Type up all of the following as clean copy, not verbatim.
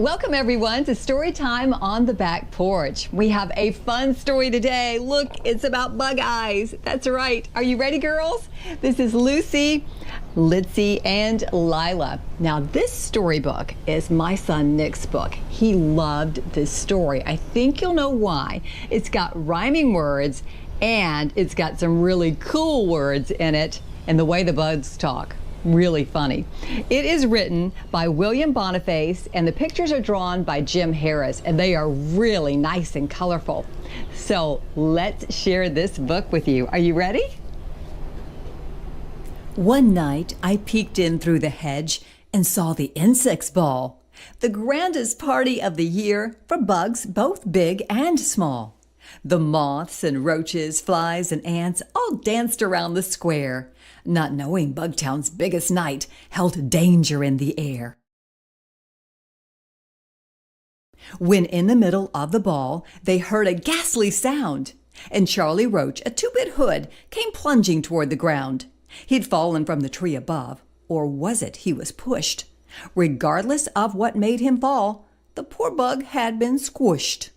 Welcome everyone to Story Time on the Back Porch. We have a fun story today. Look, it's about bug eyes. That's right. Are you ready, girls? This is Lucy, Litzy, and Lyla. Now, this storybook is my son Nick's book. He loved this story. I think you'll know why. It's got rhyming words and it's got some really cool words in it, and the way the bugs talk. Really funny. It is written by William Boniface and the pictures are drawn by Jim Harris, and they are really nice and colorful. So let's share this book with you. Are you ready? One night I peeked in through the hedge and saw the insects ball, the grandest party of the year for bugs both big and small. The moths and roaches, flies and ants all danced around the square, not knowing Bugtown's biggest night held danger in the air. When in the middle of the ball, they heard a ghastly sound, and Charlie Roach, a two-bit hood, came plunging toward the ground. He'd fallen from the tree above, or was it he was pushed? Regardless of what made him fall, the poor bug had been squished.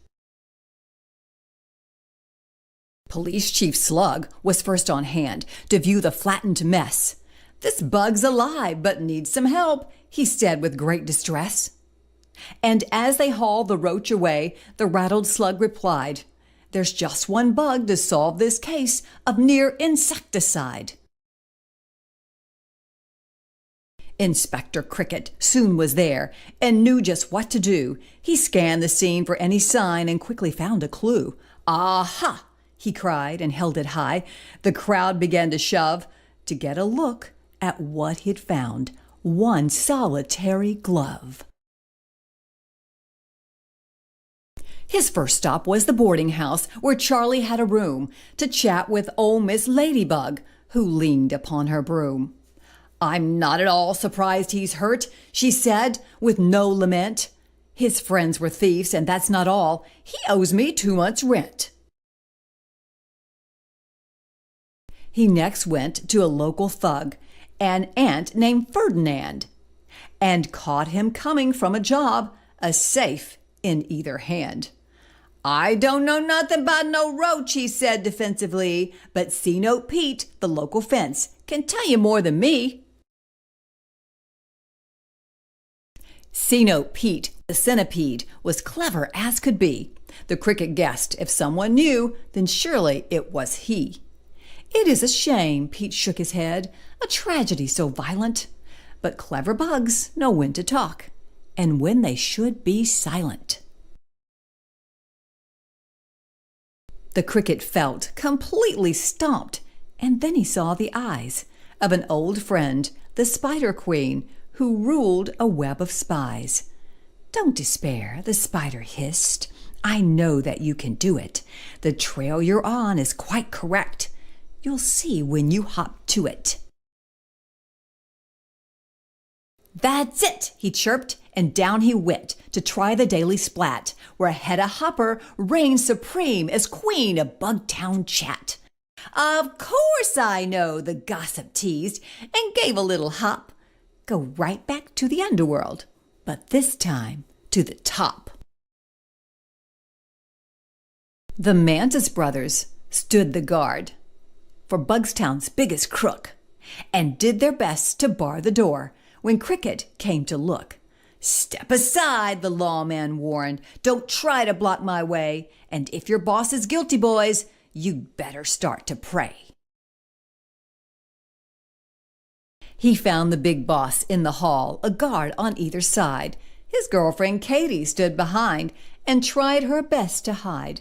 Police Chief Slug was first on hand to view the flattened mess. "This bug's alive, but needs some help," he said with great distress. And as they hauled the roach away, the rattled slug replied, "There's just one bug to solve this case of near insecticide." Inspector Cricket soon was there and knew just what to do. He scanned the scene for any sign and quickly found a clue. "Aha!" he cried and held it high. The crowd began to shove to get a look at what he'd found, one solitary glove. His first stop was the boarding house where Charlie had a room to chat with old Miss Ladybug, who leaned upon her broom. "I'm not at all surprised he's hurt," she said with no lament. "His friends were thieves, and that's not all. He owes me 2 months' rent." He next went to a local thug, an ant named Ferdinand, and caught him coming from a job, a safe in either hand. "I don't know nothing about no roach," he said defensively, "but C-Note Pete, the local fence, can tell you more than me." C-Note Pete, the centipede, was clever as could be. The cricket guessed if someone knew, then surely it was he. "It is a shame," Pete shook his head, "a tragedy so violent. But clever bugs know when to talk, and when they should be silent." The cricket felt completely stumped, and then he saw the eyes of an old friend, the spider queen, who ruled a web of spies. "Don't despair," the spider hissed. "I know that you can do it. The trail you're on is quite correct. You'll see when you hop to it." "That's it," he chirped, and down he went to try the daily splat, where Hedda Hopper reigned supreme as queen of Bugtown chat. "Of course I know," the gossip teased, and gave a little hop. "Go right back to the underworld, but this time to the top." The Mantis brothers stood the guard for Bugtown's biggest crook, and did their best to bar the door when Cricket came to look. "Step aside," the lawman warned. "Don't try to block my way, and if your boss is guilty, boys, you'd better start to pray." He found the big boss in the hall, a guard on either side. His girlfriend Katie stood behind and tried her best to hide.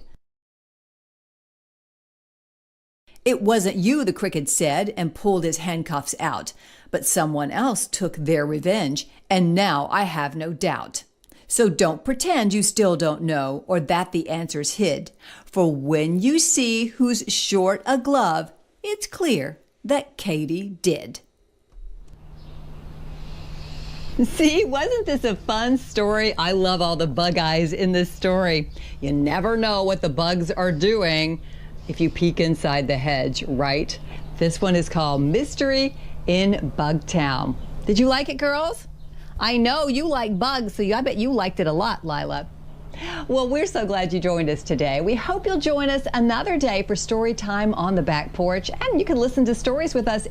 "It wasn't you," the cricket said, and pulled his handcuffs out. "But someone else took their revenge, and now I have no doubt. So don't pretend you still don't know, or that the answer's hid. For when you see who's short a glove, it's clear that Katie did." See, wasn't this a fun story? I love all the bug eyes in this story. You never know what the bugs are doing if you peek inside the hedge, right? This one is called Mystery in Bugtown. Did you like it, girls? I know you like bugs, so I bet you liked it a lot, Lyla. Well, we're so glad you joined us today. We hope you'll join us another day for story time on the back porch, and you can listen to stories with us